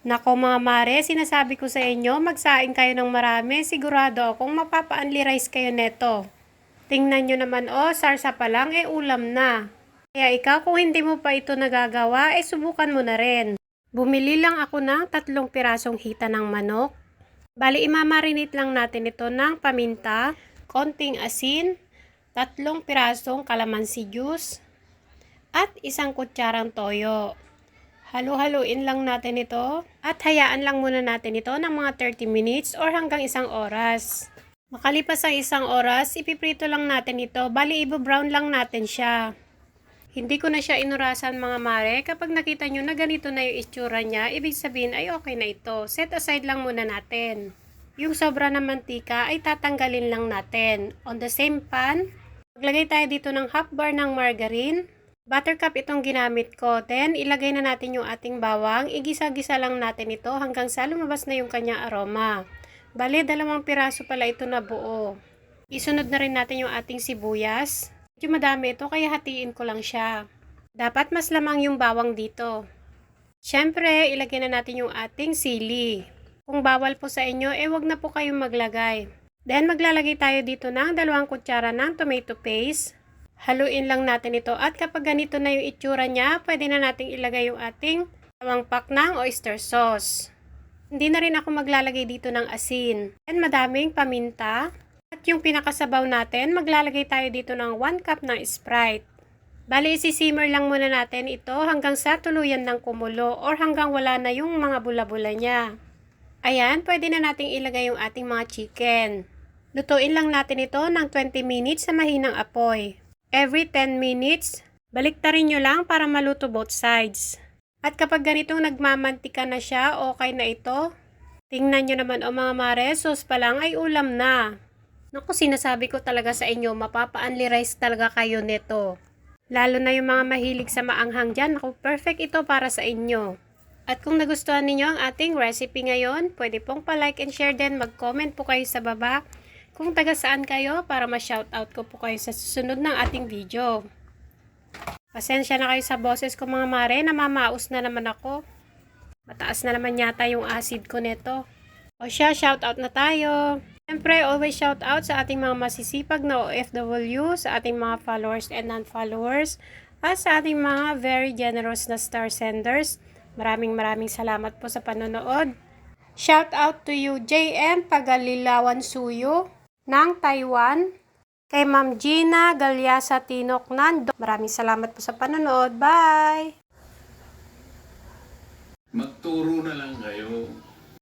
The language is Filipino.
Nako mga mare, sinasabi ko sa inyo, magsaing kayo ng marami, sigurado akong mapapa-only rice kayo neto. Tingnan nyo naman sarsa pa lang ulam na. Kaya ikaw kung hindi mo pa ito nagagawa, subukan mo na rin. Bumili lang ako ng 3 pirasong hita ng manok. Bali imamarinate lang natin ito ng paminta, konting asin, 3 pirasong kalamansi juice, at 1 kutsarang toyo. Halo-haluin lang natin ito at hayaan lang muna natin ito ng mga 30 minutes or hanggang 1 oras. Makalipas ang 1 oras, ipiprito lang natin ito. Bali, i-brown lang natin siya. Hindi ko na siya inurasan mga mare. Kapag nakita nyo na ganito na yung itsura niya, ibig sabihin ay okay na ito. Set aside lang muna natin. Yung sobra ng mantika ay tatanggalin lang natin. On the same pan, maglagay tayo dito ng half bar ng margarine. Buttercup itong ginamit ko. Then, ilagay na natin yung ating bawang. Igisa-gisa lang natin ito hanggang sa lumabas na yung kanyang aroma. Bale, 2 piraso pala ito na buo. Isunod na rin natin yung ating sibuyas. Medyo madami ito kaya hatiin ko lang siya. Dapat mas lamang yung bawang dito. Siyempre, ilagay na natin yung ating sili. Kung bawal po sa inyo, wag na po kayong maglagay. Then, maglalagay tayo dito ng 2 kutsara ng tomato paste. Haluin lang natin ito at kapag ganito na yung itsura niya, pwede na nating ilagay yung ating 2 pack ng oyster sauce. Hindi na rin ako maglalagay dito ng asin. And madaming paminta. At yung pinakasabaw natin, maglalagay tayo dito ng 1 cup ng Sprite. Bali, isisimmer lang muna natin ito hanggang sa tuluyan ng kumulo or hanggang wala na yung mga bula-bula niya. Ayan, pwede na nating ilagay yung ating mga chicken. Lutuin lang natin ito ng 20 minutes sa mahinang apoy. Every 10 minutes, baliktarin nyo lang para maluto both sides. At kapag ganitong nagmamantika na siya, okay na ito. Tingnan nyo naman mga mare, sauce pa lang ay ulam na. Naku, sinasabi ko talaga sa inyo, mapapa-only rice talaga kayo nito. Lalo na yung mga mahilig sa maanghang dyan, naku, perfect ito para sa inyo. At kung nagustuhan ninyo ang ating recipe ngayon, pwede pong pa-like and share din, mag-comment po kayo sa baba. Kung taga saan kayo para ma-shoutout ko po kayo sa susunod ng ating video. Pasensya na kayo sa boses ko mga mare, namamaos na naman ako. Mataas na naman yata yung acid ko neto. O siya, shoutout na tayo. Siyempre, always shoutout sa ating mga masisipag na OFW, sa ating mga followers and non-followers, at sa ating mga very generous na star senders. Maraming salamat po sa panonood. Shoutout to you, JM Pagalilawan Suyo ng Taiwan, kay Ma'am Gina Galyasa Tinoknan. Maraming salamat po sa panonood. Bye! Magturo na lang kayo.